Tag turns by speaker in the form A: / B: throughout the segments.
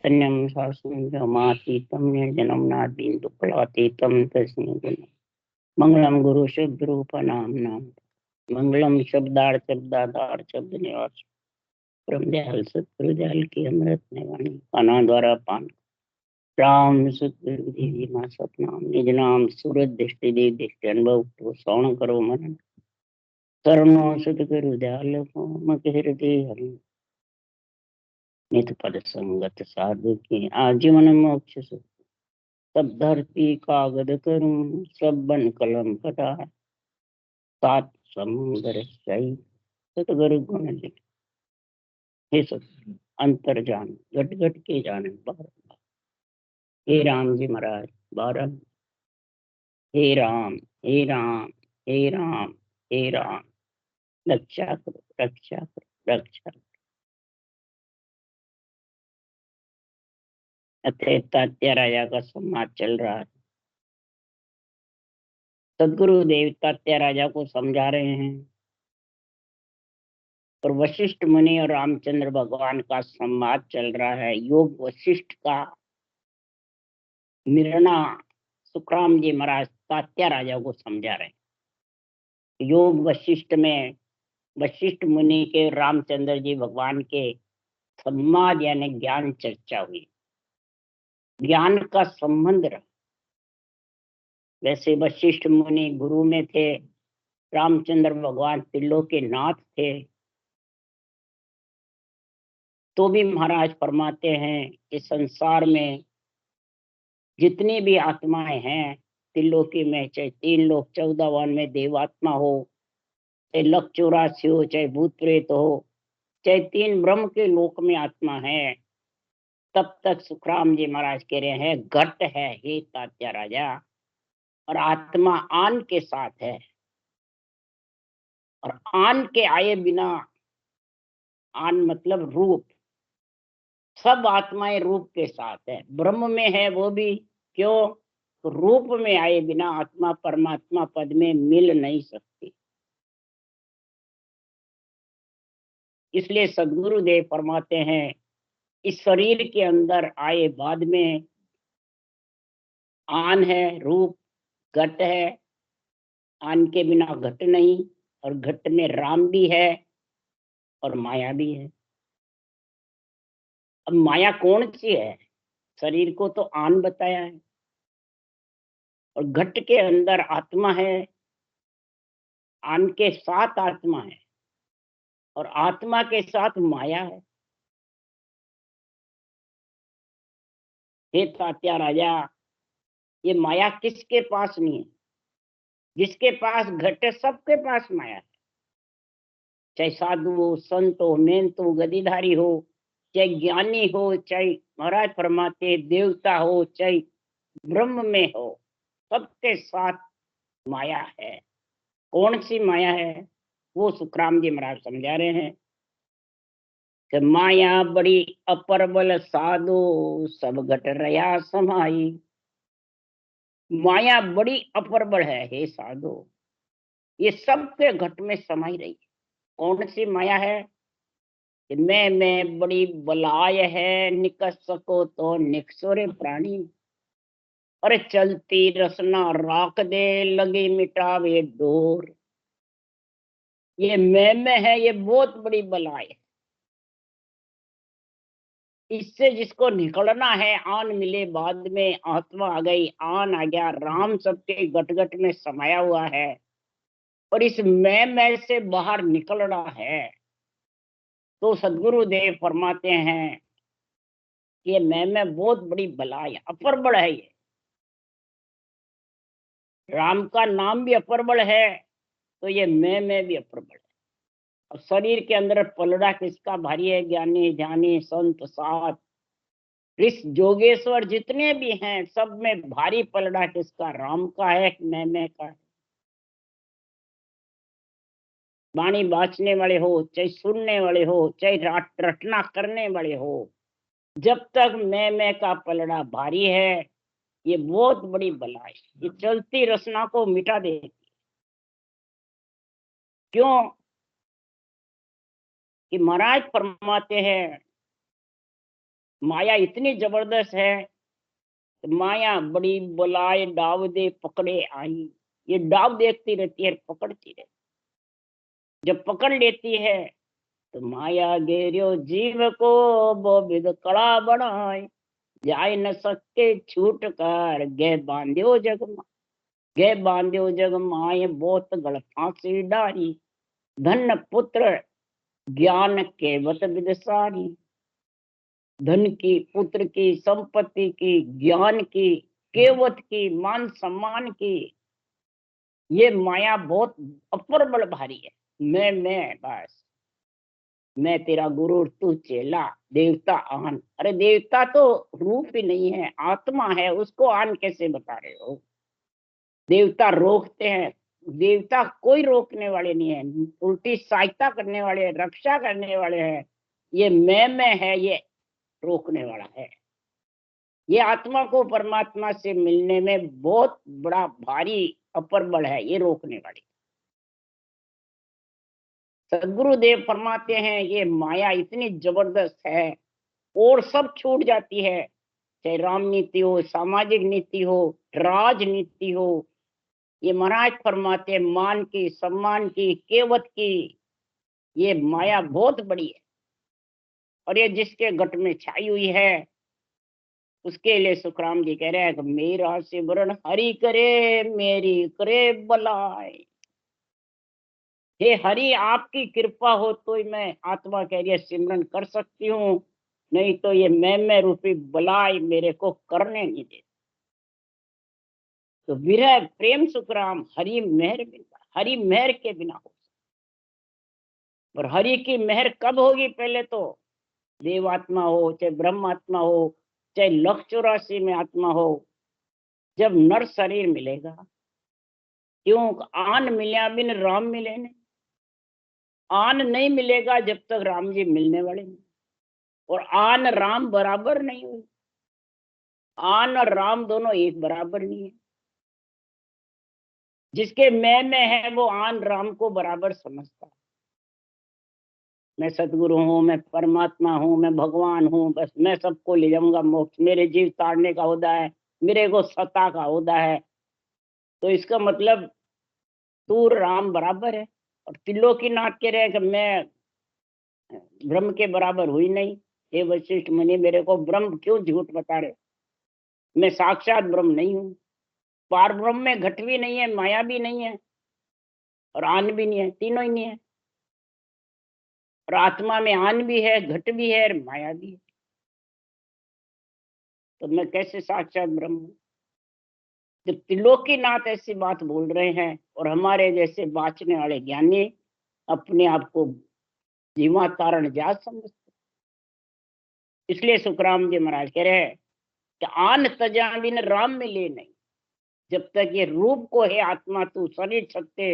A: तन्यम शास्त्रमातीतम निर्जनम तस्मै गुणम्। मंगलम गुरु शुद्ध रूप नाम नाम। मंगलम शब्दार्थ शब्द निवास। परम दयाल सतगुरु दयाल की अमृत निवाणी पाना द्वारा पान। राम सतगुरु देवी मां सतनाम निज नाम सूरज दृष्टि देव दृष्टि अनुभव को श्रवण करो मन। करुणो सतगुरु दयाल को मत हृदय हरि। नित पद संगत साधु की आजीवन मोक्ष सुख। सब धरती कागद करूं सब बन कलम कटा। सात समुद्र सही सतगुरु गुण लिख। हे सत अंतर जान घट घट के जाने बार। हे राम जी महाराज बारह। हे राम हे राम हे राम हे राम। रक्षा करो रक्षा करो रक्षा करो। अतः तात्या राजा का संवाद चल रहा है। सदगुरु देव तात्या राजा को समझा रहे हैं और वशिष्ठ मुनि और रामचंद्र भगवान का संवाद चल रहा है। योग वशिष्ठ का मिरना सुखराम जी महाराज तात्या राजा को समझा रहे हैं। योग वशिष्ठ में वशिष्ठ मुनि के रामचंद्र जी भगवान के संवाद यानी ज्ञान चर्चा हुई। ज्ञान का संबंध रहा। वैसे वशिष्ठ मुनि गुरु में थे, रामचंद्र भगवान त्रिलोक के नाथ थे, तो भी महाराज फरमाते हैं कि संसार में जितनी भी आत्माएं हैं त्रिलोकी में, चाहे 3 लोक 14 वन में देवात्मा हो, चाहे लख 84 हो, चाहे भूत प्रेत हो, चाहे 3 ब्रह्म के लोक में आत्मा है, तब तक सुखराम जी महाराज कह रहे हैं घट है हे तात्या राजा, और आत्मा आन के साथ है। और आन के आए बिना, आन मतलब रूप, सब आत्माएं रूप के साथ है। ब्रह्म में है वो भी, क्यों? तो रूप में आए बिना आत्मा परमात्मा पद में मिल नहीं सकती। इसलिए सदगुरु देव फरमाते हैं इस शरीर के अंदर आए बाद में आन है, रूप घट है। आन के बिना घट नहीं, और घट में राम भी है और माया भी है। अब माया कौन सी है? शरीर को तो आन बताया है, और घट के अंदर आत्मा है, आन के साथ आत्मा है, और आत्मा के साथ माया है। हे तात्या राजा, ये माया किसके पास नहीं है? जिसके पास घट है सबके पास माया है। चाहे साधु हो, संत हो, मेहनत हो, गद्दीधारी हो, चाहे ज्ञानी हो, चाहे महाराज परमात्मा देवता हो, चाहे ब्रह्म में हो, सबके साथ माया है। कौन सी माया है? वो सुखराम जी महाराज समझा रहे हैं कि माया बड़ी अपरबल साधो सब घट रया समाई। माया बड़ी अपरबल है हे साधो, ये सबके घट में समाई रही। कौन सी माया है? कि मैं बड़ी बलाय है, निकस सको तो निकसोरे प्राणी। अरे चलती रसना राख दे, लगी मिटावे डोर। ये मैं है, ये बहुत बड़ी बलाय है। इससे जिसको निकलना है, आन मिले बाद में आत्मा आ गई, आन आ गया, राम सबके गट गट में समाया हुआ है, और इस मैं से बाहर निकलना है। तो सदगुरु देव फरमाते हैं कि ये मैं बहुत बड़ी बलाय अपर बड़ है। ये राम का नाम भी अपर बड़ है, तो ये मैं भी अपर बड़ है। और शरीर के अंदर पलड़ा किसका भारी है? ज्ञानी ध्यानी संत साथ ऋष जोगेश्वर जितने भी हैं, सब में भारी पलड़ा किसका? राम का है, मैं का है। वाणी बाँचने वाले हो, चाहे सुनने वाले हो, चाहे रटना करने वाले हो, जब तक मैं का पलड़ा भारी है, ये बहुत बड़ी बला है। ये चलती रचना को मिटा देती। क्यों? कि महाराज फरमाते हैं माया इतनी जबरदस्त है, माया बड़ी बुलाए डाव दे पकड़े आई। ये डाव देखती रहती है, पकड़ती रहती, जब पकड़ लेती है तो माया गेरियो जीव को वो विद कड़ा बनाए, जाय न सके छूट कर गे बांध्यो जग मा, गे बांध्यो जग माए बहुत गल फांसी डारी, धन पुत्र ज्ञान केवत विदसारी। धन की, पुत्र की, संपत्ति की, ज्ञान की, केवत की, मान सम्मान की, ये माया बहुत अपर बल भारी है। मैं बस, मैं तेरा गुरु तू चेला, देवता आन। अरे देवता तो रूप ही नहीं है, आत्मा है, उसको आन कैसे बता रहे हो? देवता रोकते हैं, देवता कोई रोकने वाले नहीं है, उल्टी सहायता करने वाले, रक्षा करने वाले हैं। ये मैं है, ये रोकने वाला है। ये आत्मा को परमात्मा से मिलने में बहुत बड़ा भारी अपर बल है, ये रोकने वाली। सदगुरुदेव फरमाते हैं ये माया इतनी जबरदस्त है और सब छूट जाती है, चाहे रामनीति हो, सामाजिक नीति हो, राजनीति हो। ये महाराज फरमाते हैं मान की, सम्मान की, केवत की, ये माया बहुत बड़ी है। और ये जिसके गट में छाई हुई है उसके लिए सुखराम जी कह रहे हैं कि मेरा सिमरन हरि करे, मेरी करे बलाई। हे हरि, आपकी कृपा हो तो ही मैं, आत्मा कह रही है, सिमरन कर सकती हूँ, नहीं तो ये मैं रूपी बलाई मेरे को करने नहीं दे। तो विरह प्रेम सुखराम हरि मेहर बिना, हरि मेहर के बिना हो। और हरि की मेहर कब होगी? पहले तो देवात्मा हो, चाहे ब्रह्मात्मा हो, चाहे 184 में आत्मा हो, जब नर शरीर मिलेगा। क्यों? आन मिल्या बिन राम मिले ने, आन नहीं मिलेगा जब तक राम जी मिलने वाले नहीं। और आन राम बराबर नहीं हुई, आन और राम दोनों एक बराबर नहीं है। जिसके मैं है वो आन राम को बराबर समझता है। मैं सदगुरु हूँ, मैं परमात्मा हूँ, मैं भगवान हूँ, बस मैं सबको ले जाऊंगा मोक्ष, मेरे जीव तारने का होदा है, मेरे को सत्ता का होदा है। तो इसका मतलब तू राम बराबर है। और त्रिलोकीनाथ कह रहे हैं कि मैं ब्रह्म के बराबर हुई नहीं। हे वशिष्ठ मुनि, मेरे को ब्रह्म क्यों झूठ बता रहे? मैं साक्षात ब्रह्म नहीं हूँ। पार ब्रह्म में घट भी नहीं है, माया भी नहीं है और आन भी नहीं है, तीनों ही नहीं है। और आत्मा में आन भी है, घट भी है और माया भी है। तो मैं कैसे साक्षात ब्रह्म हूँ? जब त्रिलोकीनाथ ऐसी बात बोल रहे हैं और हमारे जैसे बाँचने वाले ज्ञानी अपने आप को जीवा तारण जात समझते, इसलिए सुखराम जी महाराज कह रहे हैं कि आन तजा बिन राम मिले नहीं। जब तक ये रूप को है आत्मा तू शरीर छत्ते,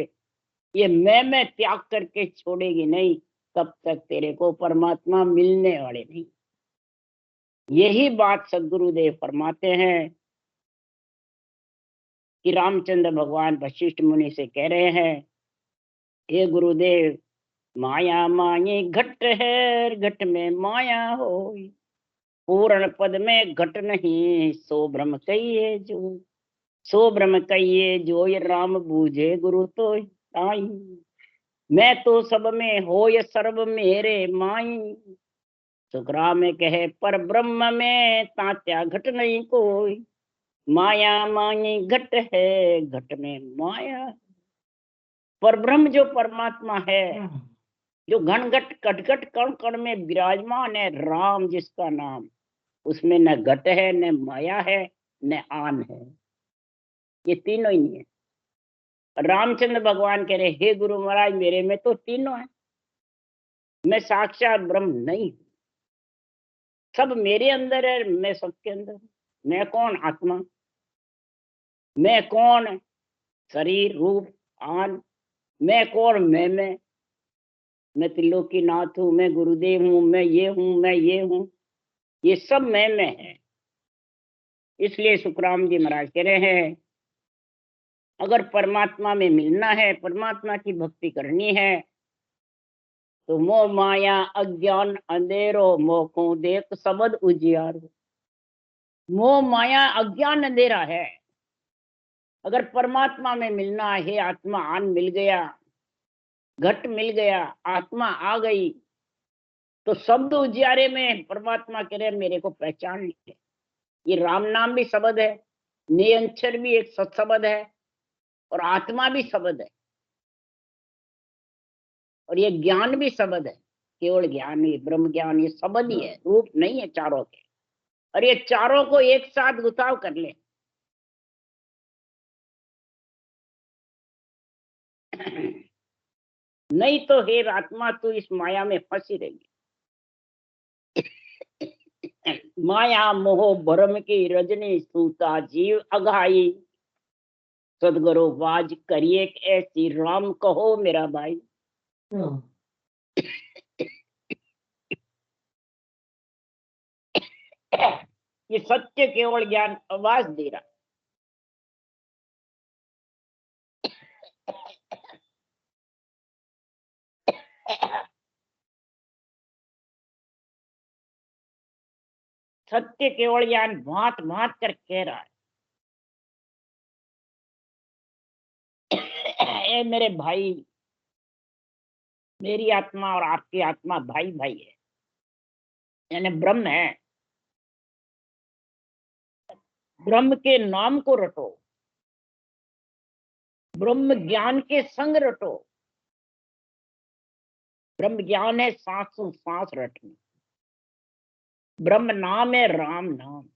A: ये मैं त्याग करके छोड़ेगी नहीं, तब तक तेरे को परमात्मा मिलने वाले नहीं। यही बात सदगुरुदेव फरमाते हैं कि रामचंद्र भगवान वशिष्ठ मुनि से कह रहे हैं, हे गुरुदेव, माया माये घट है, घट में माया हो, पूर्ण पद में घट नहीं, सो भ्रम कहिए जो, सो भ्रम कहिए जो, ये राम बूझे गुरु तो ताई, मैं तो सब में हो ये सर्व मेरे माई। सुखराम में कहे पर ब्रह्म में तात्या घट नहीं कोई, माया माई घट है, घट में माया। पर ब्रह्म जो परमात्मा है, जो घन घट कटघट कण कण में विराजमान है, राम जिसका नाम, उसमें न घट है, न माया है, न आन है, ये तीनों ही नहीं है। रामचंद्र भगवान कह रहे, हे गुरु महाराज, मेरे में तो तीनों है, मैं साक्षात ब्रह्म नहीं, सब मेरे अंदर है, मैं सबके अंदर हूँ। मैं कौन? आत्मा। मैं कौन? शरीर, रूप, आन। मैं कौन? मैं त्रिलोकीनाथ हूँ, मैं गुरुदेव हूँ, मैं ये हूँ, मैं ये हूँ, ये सब मैं है। इसलिए सुखराम जी महाराज कह रहे हैं, अगर परमात्मा में मिलना है, परमात्मा की भक्ति करनी है, तो मोह माया अज्ञान अंधेरो, मोह को देख सबद उजियारो। मोह माया अज्ञान अंधेरा है। अगर परमात्मा में मिलना है, आत्मा आन मिल गया, घट मिल गया, आत्मा आ गई, तो शब्द उजियारे में परमात्मा कह रहे मेरे को पहचान ले। ये राम नाम भी शब्द है, निरंतर भी एक सत्शब्द है, और आत्मा भी शब्द है, और ये ज्ञान भी शब्द है। केवल ज्ञान ही, ब्रह्म ज्ञान, ये शब्द ही है, रूप नहीं है चारों के। और ये चारों को एक साथ गुताव कर ले। नहीं तो हे आत्मा तू इस माया में फंसी रहेगी। माया मोह भरम की रजनी सूता जीव अघाई, सदगुरु बाज करिए ऐसी राम कहो मेरा भाई। ये सत्य केवल ज्ञान आवाज दे रहा। सत्य केवल ज्ञान भांत भांत कर कह रहा है। ए मेरे भाई, मेरी आत्मा और आपकी आत्मा भाई भाई है, यानी ब्रह्म है। ब्रह्म के नाम को रटो, ब्रह्म ज्ञान के संग रटो। ब्रह्म ज्ञान है सांसों सांस रटना, ब्रह्म नाम है राम नाम।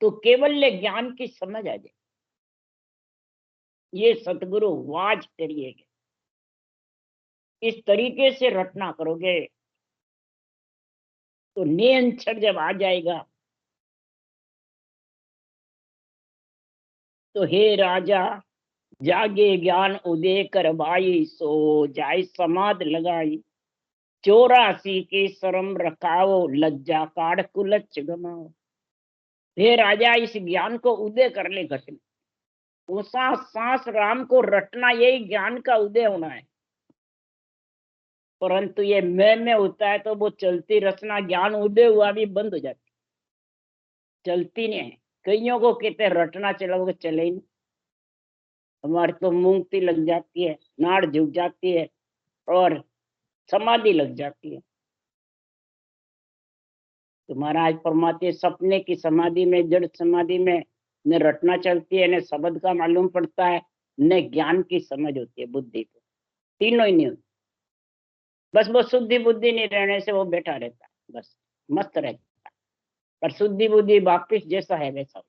A: तो केवल ज्ञान की समझ आ जाए। ये सतगुरु वाज करिएगा, इस तरीके से रटना करोगे तो नियंत्रण जब आ जाएगा, तो हे राजा जागे ज्ञान उदय कर भाई, सो जाय समाध लगाई। 84 के शर्म रखाओ, लज्जा काढ़ कुलच गमाओ। हे राजा इस ज्ञान को उदय कर ले घट में। वो सांस सांस राम को रटना, यही ज्ञान का उदय होना है। परंतु ये मैं में होता है तो वो चलती रचना ज्ञान उदय हुआ भी बंद हो जाती, चलती नहीं है। कईयों को कहते हैं रटना चलोगे, चले ही नहीं। हमारी तो मूंगती लग जाती है, नाड़ झुक जाती है और समाधि लग जाती है। तो महाराज परमात्मा सपने की समाधि में, जड़ समाधि में न रटना चलती है, न शब्द का मालूम पड़ता है, न ज्ञान की समझ होती है बुद्धि को। तीनों ही नहीं होती। बस वो शुद्धि बुद्धि नहीं रहने से वो बैठा रहता है, बस मस्त रहता है। पर शुद्धि बुद्धि वापिस जैसा है वैसा।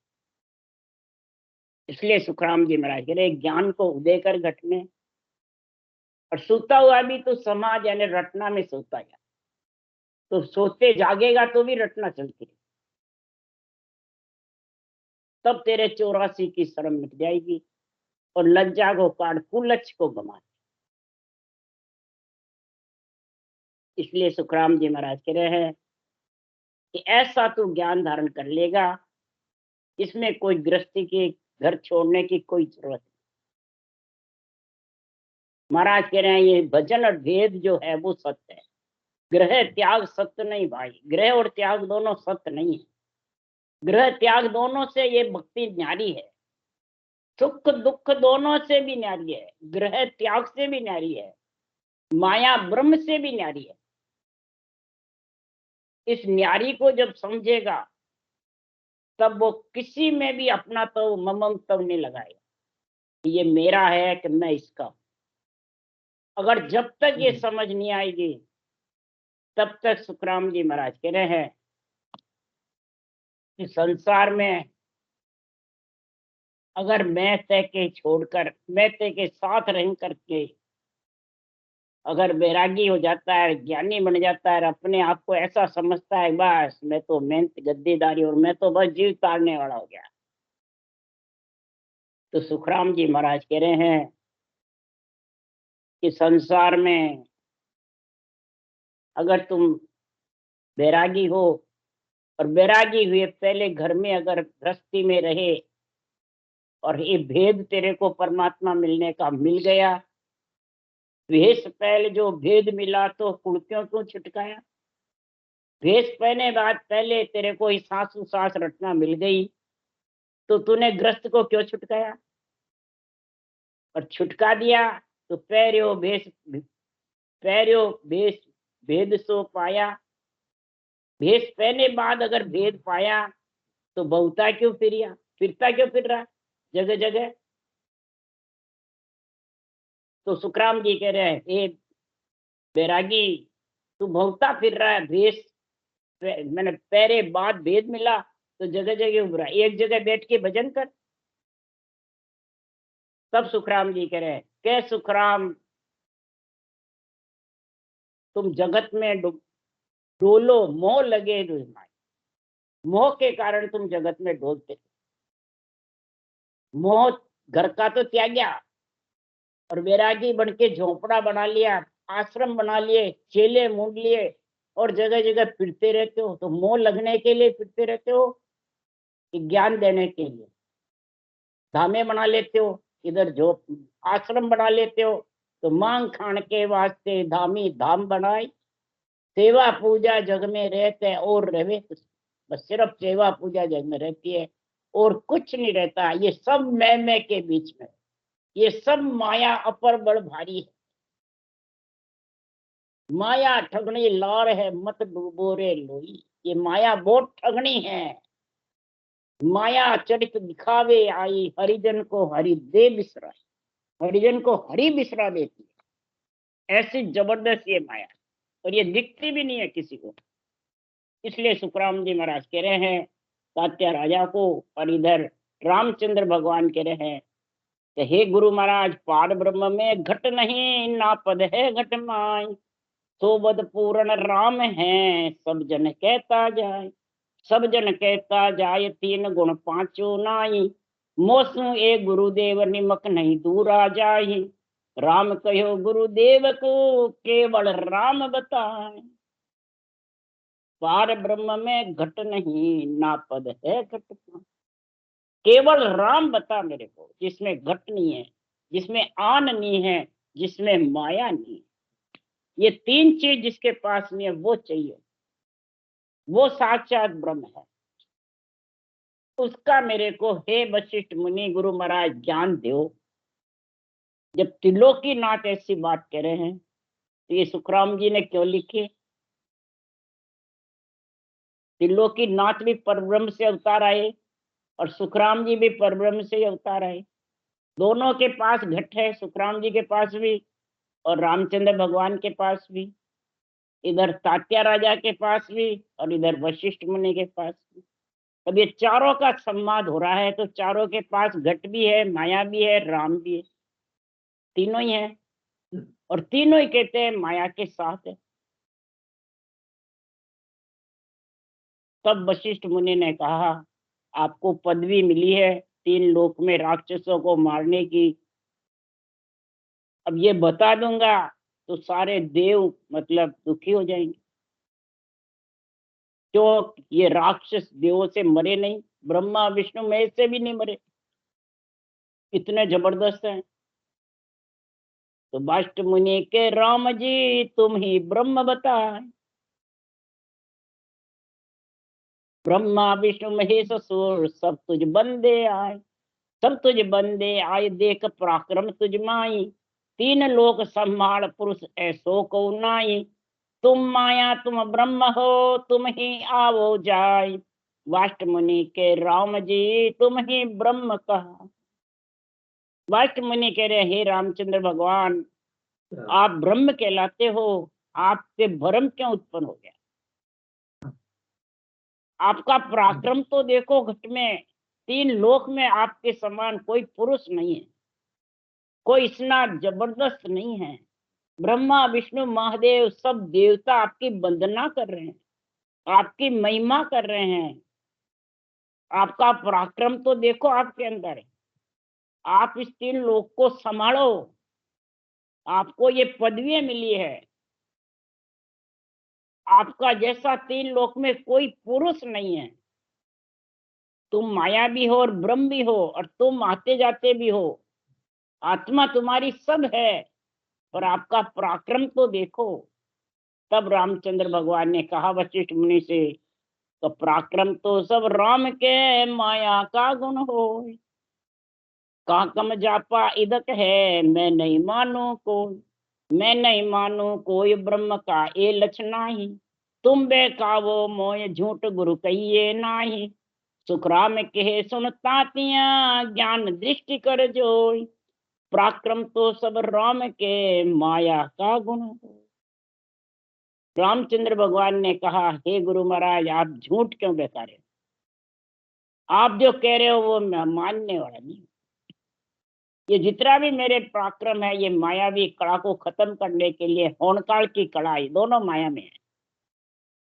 A: इसलिए सुखराम जी महाराज कह रहे ज्ञान को उदय कर घट में। और सोता हुआ भी तो समाज यानी रटना में सोता है, तो सोते जागेगा तो भी रटना चलती है। तब तेरे 84 की शर्म मिट जाएगी और लज्जा को काट कुलच को गमा। इसलिए सुखराम जी महाराज कह रहे हैं कि ऐसा तू ज्ञान धारण कर लेगा, इसमें कोई गृहस्थी के घर छोड़ने की कोई जरूरत नहीं। महाराज कह रहे हैं ये भजन और भेद जो है वो सत्य है, ग्रह त्याग सत्य नहीं भाई। ग्रह और त्याग दोनों सत्य नहीं है। ग्रह त्याग दोनों से ये भक्ति न्यारी है, सुख दुख दोनों से भी न्यारी है, ग्रह त्याग से भी न्यारी है, माया ब्रह्म से भी न्यारी है। इस न्यारी को जब समझेगा तब वो किसी में भी अपना तो ममत्व नहीं लगाएगा, ये मेरा है कि मैं इसका। अगर जब तक ये समझ नहीं आएगी तब तक सुखराम जी महाराज कह रहे हैं कि संसार में अगर मैं तय के छोड़कर, मैं तय के साथ रह करके अगर वैरागी हो जाता है, ज्ञानी बन जाता है, अपने आप को ऐसा समझता है बस मैं तो मेहनत गद्दीदारी और मैं तो बस जीव तारने वाला हो गया, तो सुखराम जी महाराज कह रहे हैं कि संसार में अगर तुम वैरागी हो, और वैरागी हुए पहले घर में अगर गृहस्थी में रहे और ये भेद तेरे को परमात्मा मिलने का मिल गया। भेष पहले जो भेद मिला तो कुर्तियों क्यों छिटकाया? भेष पहने बाद पहले तेरे को सांस सांस रटना मिल गई तो तूने ग्रस्त को क्यों छुटकाया? और छुटका दिया तो पैरियो भेष भेद सो पाया। भेष पहने बाद अगर भेद पाया तो बहुता क्यों फिरता क्यों फिर रहा जगह जगह? तो सुखराम जी कह रहे हैं, ए बैरागी, तू बहुता फिर रहा है भेष मैंने पहरे बाद भेद मिला तो जगह जगह उभरा, एक जगह बैठ के भजन कर। तब सुखराम जी कह रहे हैं, क्या सुखराम तुम जगत में डोलो, मोह लगे रुमाई। मोह के कारण तुम जगत में डोलते, मोह घर का तो त्याग्या और वैरागी बन के झोपड़ा बना लिया, आश्रम बना लिए, चेले मूंढ लिए और जगह जगह फिरते रहते हो। तो मोह लगने के लिए फिरते रहते हो कि ज्ञान देने के लिए? धामे बना लेते हो, इधर जो आश्रम बना लेते हो तो मांग खान के वास्ते धामी धाम बनाए, सेवा पूजा जग में रहते और रहे बस सिर्फ सेवा पूजा जग में रहती है और कुछ नहीं रहता। ये सब मैं के बीच में, ये सब माया अपर बड़ भारी है। माया ठगनी लार है, मत डूबो रे लोई। ये माया बहुत ठगनी है। माया चरित दिखावे आई, हरिजन को हरि दे बिसराई। हरिजन को हरि बिसरा देती है, ऐसी जबरदस्त ये माया। और ये दिखती भी नहीं है किसी को। इसलिए सुखराम जी महाराज कह रहे हैं तात्या राजा को, और इधर रामचंद्र भगवान कह रहे हैं कि हे गुरु महाराज, पार ब्रह्म में घट नहीं, ना पद है घट माय। सोबद पूर्ण राम है, सब जन कहता जाए। सब जन कहता जाए, तीन गुण पांचों नाई। मोसु ए गुरुदेव निमक नहीं दूरा जाए। राम कहो गुरुदेव को, केवल राम बताए। पार ब्रह्म में घट नहीं, ना पद है घट माय। केवल राम बता मेरे को, जिसमें घट नहीं है, जिसमें आन नहीं है, जिसमें माया नहीं है। ये तीन चीज जिसके पास नहीं है वो चाहिए, वो साक्षात ब्रह्म है। उसका मेरे को हे वशिष्ठ मुनि गुरु महाराज ज्ञान दो। जब त्रिलोकीनाथ ऐसी बात कह रहे हैं तो ये सुखराम जी ने क्यों लिखे? त्रिलोकीनाथ भी परब्रह्म से अवतार आए और सुखराम जी भी परब्रह्म से अवतार आए। दोनों के पास घट है, सुखराम जी के पास भी और रामचंद्र भगवान के पास भी, इधर तात्या राजा के पास भी और इधर वशिष्ठ मुनि के पास भी। अब ये चारों का संवाद हो रहा है तो चारों के पास घट भी है, माया भी है, राम भी है, तीनों ही है। और तीनों ही कहते हैं माया के साथ है। तब वशिष्ठ मुनि ने कहा, आपको पदवी मिली है तीन लोक में राक्षसों को मारने की, अब ये बता दूंगा तो सारे देव मतलब दुखी हो जाएंगे। क्यों? ये राक्षस देवों से मरे नहीं, ब्रह्मा विष्णु महेश से भी नहीं मरे, इतने जबरदस्त हैं। तो वशिष्ठ मुनि के, राम जी तुम ही ब्रह्म बताए। ब्रह्मा विष्णु महेश असुर सब तुझ बंदे आए। सब तुझ बंदे आए, देख पराक्रम तुझ माई। तीन लोक संभाल पुरुष ऐसो को नाई। तुम माया तुम ब्रह्म हो, तुम ही आवो जाय। वशिष्ठ मुनि के, राम जी तुम ही ब्रह्म कहा। वशिष्ठ मुनि कह रहे, हे रामचंद्र भगवान, आप ब्रह्म कहलाते हो, आपसे भ्रम क्यों उत्पन्न हो गया? आपका पराक्रम तो देखो, घट में तीन लोक में आपके समान कोई पुरुष नहीं है, कोई इतना जबरदस्त नहीं है। ब्रह्मा विष्णु महादेव सब देवता आपकी वंदना कर रहे हैं, आपकी महिमा कर रहे हैं। आपका पराक्रम तो देखो आपके अंदर है। आप इस तीन लोक को संभालो, आपको ये पदवी मिली है। आपका जैसा तीन लोक में कोई पुरुष नहीं है। तुम माया भी हो और ब्रह्म भी हो, और तुम आते जाते भी हो। आत्मा तुम्हारी सब है, पर आपका पराक्रम तो देखो। तब रामचंद्र भगवान ने कहा वशिष्ठ मुनि से, तो पराक्रम तो सब राम के, माया का गुण हो। काकम जापा इदक है, मैं नहीं मानू कोई। मैं नहीं मानू कोई ब्रह्म का ये लक्षणा ही। तुम बेकावो मोय झूठ गुरु कहिए नाही। सुखराम कहे सुन तातिया, ज्ञान दृष्टि कर जोई। पराक्रम तो सब राम के, माया का गुण हो। रामचंद्र भगवान ने कहा, हे गुरु महाराज, आप झूठ क्यों बता रहे हो? आप जो कह रहे हो वो मैं मानने वाला नहीं। ये जितना भी मेरे पराक्रम है, ये मायावी कला को खत्म करने के लिए होनकाल की कला, ये दोनों माया में है।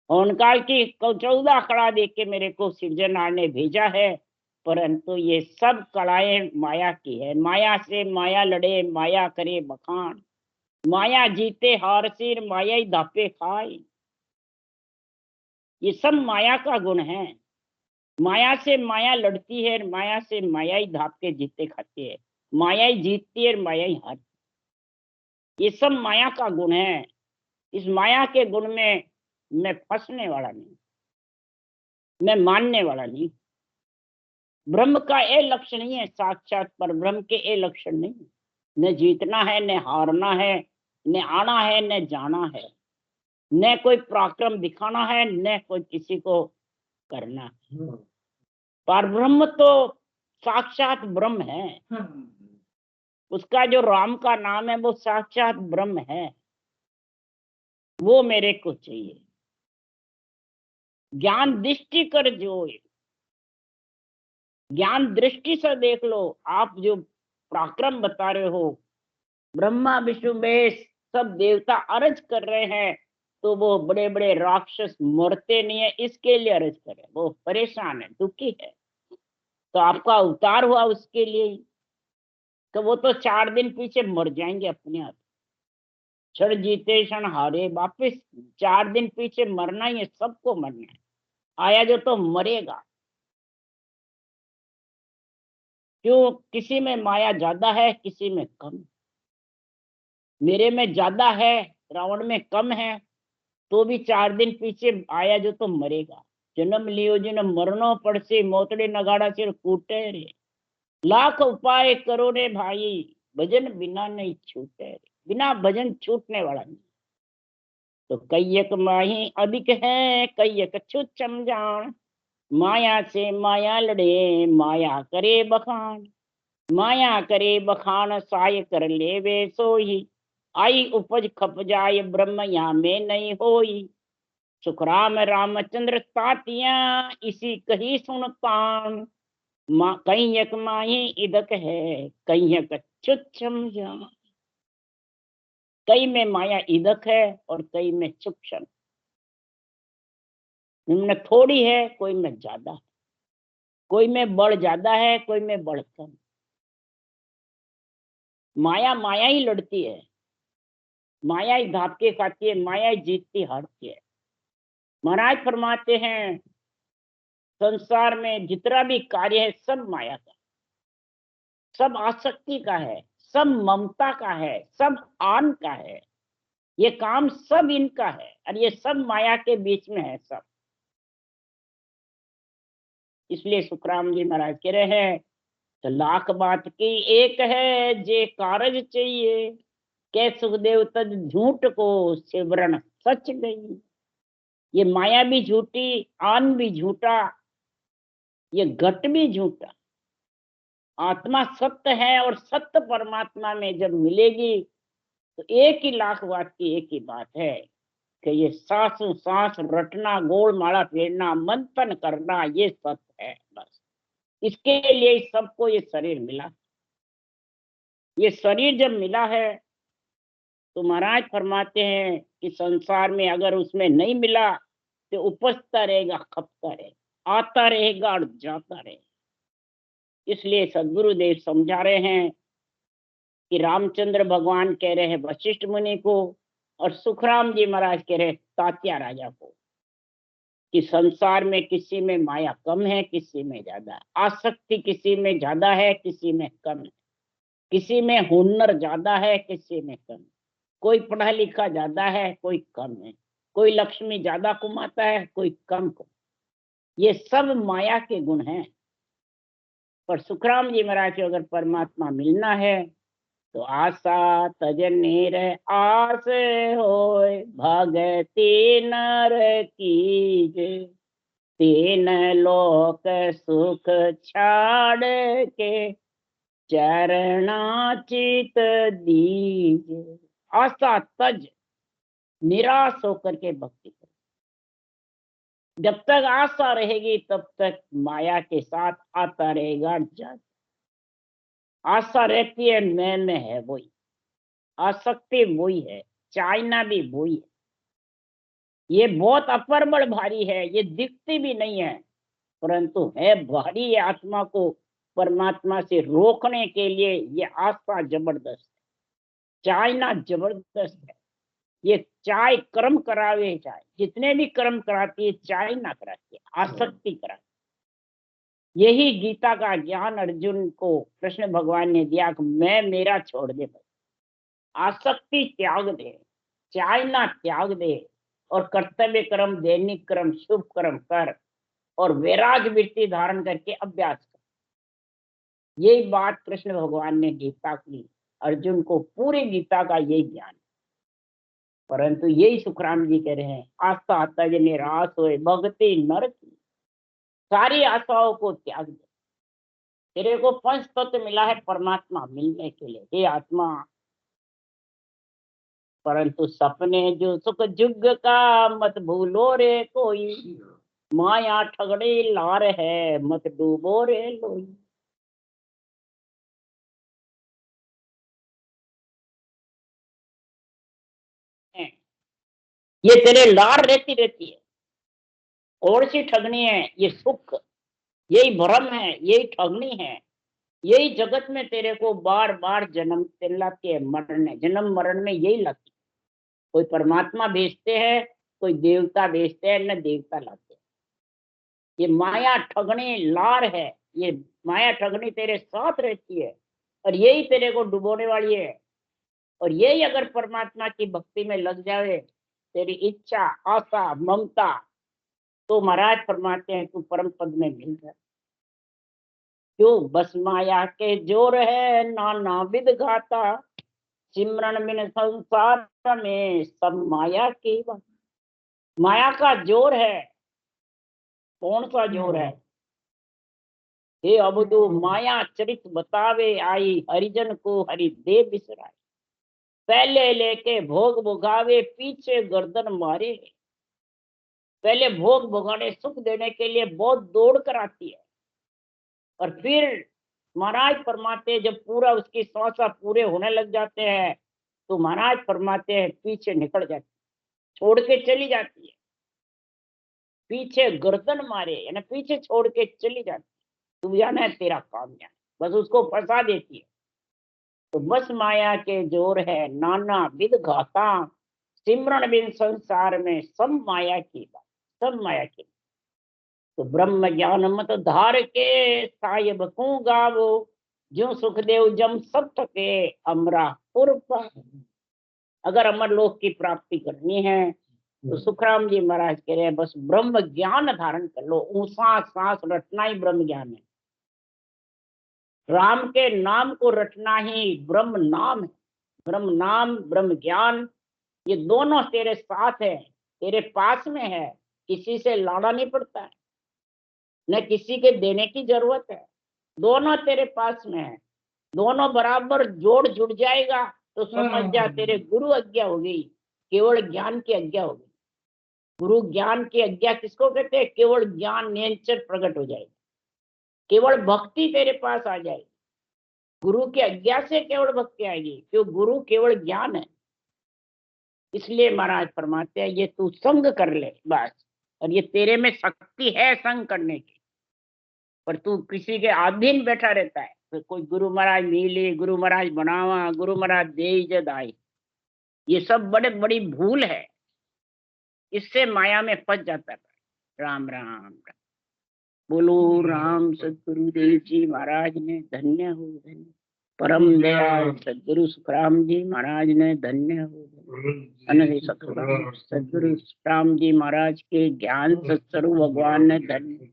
A: होनकाल की 14 कला देख के मेरे को सिरजनहार ने भेजा है, परंतु ये सब कलाएं माया की है। माया से माया लड़े, माया करे बखान। माया जीते हार सिर, माया ही धापे खाए। ये सब माया का गुण है। माया से माया लड़ती है, माया से माया ही धाप के जीते खाती है। माया ही जीतती है, माया ही हारती। ये सब माया का गुण है। इस माया के गुण में मैं फंसने वाला नहीं, मैं मानने वाला नहीं। ब्रह्म का ये लक्ष्य नहीं है, साक्षात पर ब्रह्म के ये लक्षण नहीं। न जीतना है, न हारना है, न आना है, न जाना है, न कोई पराक्रम दिखाना है, न कोई किसी को करना है। पर ब्रह्म तो साक्षात ब्रह्म है। उसका जो राम का नाम है वो साक्षात ब्रह्म है। वो मेरे को चाहिए। ज्ञान दृष्टि कर जोए। ज्ञान दृष्टि से देख लो। आप जो पराक्रम बता रहे हो, ब्रह्मा विष्णु महेश सब देवता अर्ज कर रहे हैं, तो वो बड़े बड़े राक्षस मरते नहीं है, इसके लिए अर्ज कर रहे हैं। वो परेशान है, दुखी है, तो आपका अवतार हुआ उसके लिए ही। तो वो तो 4 दिन पीछे मर जाएंगे अपने आप। क्षण जीते क्षण हारे, वापिस 4 दिन पीछे मरना ही है, सबको मरना है। आया जो तो मरेगा। क्यों? किसी में माया ज्यादा है, किसी में कम। मेरे में ज्यादा है, रावण में कम है, तो भी 4 दिन पीछे आया जो तो मरेगा। जन्म लियो जिन मरनो पड़से, मोतड़े नगाड़ा सिर कूटे रे। लाख उपाय करो रे भाई, भजन बिना नहीं छूटे रे। बिना भजन छूटने वाला नहीं। तो कैयक माही अधिक है, कैयक छुच्छम जान। माया से माया लड़े, माया करे बखान। माया करे बखान, साय कर ले वे सोही। आई उपज खप जाय, ब्रह्म यहाँ में नहीं होई। सुखराम रामचंद्र तातिया, इसी कही सुनतान। कहीं यक माही इदक है, कहीं यक छुच्छम जान। कई में माया इदक है और कई में सूक्ष्म। इनमें थोड़ी है, कोई में ज्यादा है। कोई में बड़ ज्यादा है, कोई में बड़ कम। माया माया ही लड़ती है, माया ही धापके खाती है, माया ही जीतती हारती है। महाराज फरमाते हैं, संसार में जितना भी कार्य है सब माया का, सब आसक्ति का है, सब ममता का है, सब आन का है। ये काम सब इनका है, और ये सब माया के बीच में है सब। इसलिए सुखराम जी महाराज कह रहे हैं, तो लाख बात की एक है, जे कारज चाहिए। के सुखदेव तज झूठ को, सिमरन सच गई। ये माया भी झूठी, आन भी झूठा, ये घट भी झूठा। आत्मा सत्य है, और सत्य परमात्मा में जब मिलेगी तो एक ही लाख बात की एक ही बात है कि ये सांसों सांस रटना, गोल माला फेरना, मंथन करना, ये सत्य है बस। इसके लिए सबको ये शरीर मिला। ये शरीर जब मिला है तो महाराज फरमाते हैं कि संसार में अगर उसमें नहीं मिला तो उपजता रहेगा, खपता रहेगा, आता रहेगा और जाता रहेगा। इसलिए सदगुरुदेव समझा रहे हैं कि रामचंद्र भगवान कह रहे हैं वशिष्ठ मुनि को, और सुखराम जी महाराज कह रहे तात्या राजा को, कि संसार में किसी में माया कम है, किसी में ज्यादा है, आसक्ति किसी में ज्यादा है, किसी में कम है, किसी में हुनर ज्यादा है, किसी में कम, कोई पढ़ा लिखा ज्यादा है, कोई कम है, कोई लक्ष्मी ज्यादा कमाता है, कोई कम। ये सब माया के गुण हैं। पर सुखराम जी महाराज को अगर परमात्मा मिलना है तो आशा तजने रे आस होय, भगति नर कीज, तीन लोक सुख छाड़ के चरणाचित दीज। आशा तज, निराश होकर के भक्ति करो। जब तक आशा रहेगी तब तक माया के साथ आता रहेगा जग। आशा रहती है मैं में है वही, आसक्ति वही है, चाइना भी वही है। ये बहुत अपरबड़ भारी है, ये दिखती भी नहीं है परंतु है भारी। ये आत्मा को परमात्मा से रोकने के लिए ये आस्था जबरदस्त है, चाइना जबरदस्त है। ये चाय कर्म करावे, चाय जितने भी कर्म कराती है चाय ना कराती है, आसक्ति कराती। यही गीता का ज्ञान अर्जुन को कृष्ण भगवान ने दिया कि मैं मेरा छोड़ दे, आसक्ति त्याग दे, चाइना त्याग दे और कर्तव्य कर्म, दैनिक कर्म, शुभ कर्म कर और वैराग वृत्ति धारण करके अभ्यास कर। यही बात कृष्ण भगवान ने गीता की अर्जुन को, पूरी गीता का यही ज्ञान। परंतु यही सुखराम जी कह रहे हैं, आस्था तज निराश होए, भक्ति नर की। सारी आशाओं को त्याग दे। तेरे को पंच तत्व मिला है परमात्मा मिलने के लिए, हे आत्मा। परंतु सपने जो सुख जुग का मत भूलो रे कोई, माया ठगड़ी लार है मत डूबो रे लोई। ये तेरे लार रहती रहती है। और सी ठगनी है ये सुख, यही भ्रम है, यही ठगनी है, यही जगत में तेरे को बार बार जन्म दिलाती है, मरने जन्म मरण में यही लगती। कोई परमात्मा भेजते हैं, कोई देवता भेजते हैं, न देवता लाते हैं। ये माया ठगनी लार है, ये माया ठगनी तेरे साथ रहती है और यही तेरे को डुबोने वाली है। और यही अगर परमात्मा की भक्ति में लग जाए, तेरी इच्छा, आशा, ममता, तो महाराज फरमाते हैं तू परम पद में मिल जाए। क्यों? बस माया के जोर है नाना विध घाता, सिमरन बिन संसार में सब माया की बात। माया का जोर है। कौन सा जोर है? हे अबदू माया चरित बतावे आई, हरिजन को हरि दे बिसराए। पहले लेके भोग भोगावे, पीछे गर्दन मारे। पहले भोग भोगाने, सुख देने के लिए बहुत दौड़ कर आती है और फिर महाराज फरमाते हैं जब पूरा उसकी श्वासा पूरे होने लग जाते हैं तो महाराज फरमाते हैं पीछे निकल जाती, छोड़ के चली जाती है। पीछे गर्दन मारे यानी पीछे छोड़ के चली जाती, तू जाना है तेरा काम जाना, बस उसको फंसा देती है। तो बस माया के जोर है नाना विध घाता, सिमरन बिन संसार में सब माया की बात, सब माया की। तो ब्रह्म ज्ञान मत धार के, साहिब को गावो, जो सुखदेव जम सब थके अमरा पुरपा। अगर अमर लोक की प्राप्ति करनी है तो सुखराम जी महाराज कह रहे हैं बस ब्रह्म ज्ञान धारण कर लो। ऊंसा सांस रटना ही ब्रह्म ज्ञान है। राम के नाम को रटना ही ब्रह्म नाम है। ब्रह्म नाम, ब्रह्म ज्ञान, ये दोनों तेरे साथ है, तेरे पास में है। किसी से लाना नहीं पड़ता है, न किसी के देने की जरूरत है, दोनों तेरे पास में है। दोनों बराबर जोड़ जुड़ जाएगा तो समझ जा तेरे गुरु आज्ञा हो गई, केवल ज्ञान की आज्ञा हो गई। गुरु ज्ञान की आज्ञा किसको कहते हैं? केवल ज्ञान नेचर प्रकट हो जाएगा, केवल भक्ति तेरे पास आ जाएगी। गुरु की आज्ञा से केवल भक्ति आएगी, क्यों? गुरु केवल ज्ञान है। इसलिए महाराज फरमाते हैं ये तू संग कर ले बस, और ये तेरे में शक्ति है संग करने की। पर तू किसी के अधीन बैठा रहता है, तो कोई गुरु महाराज मिले, गुरु महाराज बनावा, गुरु महाराज दे इज्जत आई, ये सब बड़े बड़ी भूल है। इससे माया में फंस जाता है। राम राम। बोलो राम सतगुरुदेव जी महाराज ने धन्य हो धन्य। परम दयाल सदगुरु सुखराम जी महाराज ने धन्य हो धन्य। सदगुरु सुखराम जी महाराज के ज्ञान सत्स्वरूप भगवान ने धन्य।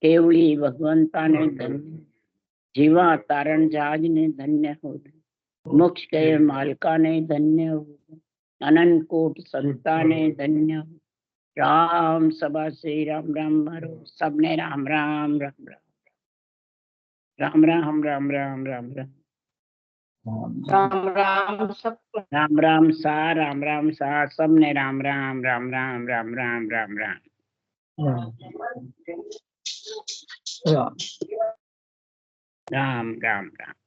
A: केवली भगवंता ने धन्य। जीवा तारण जहाज ने धन्य हो धन्य। मोक्ष के मालिका ने धन्य हो। अनंत कोट संता ने धन्य हो। राम सभा से राम राम भरो सबने राम राम राम राम राम राम राम राम राम राम राम सब राम राम सा सबने राम राम राम राम राम राम राम राम राम राम राम।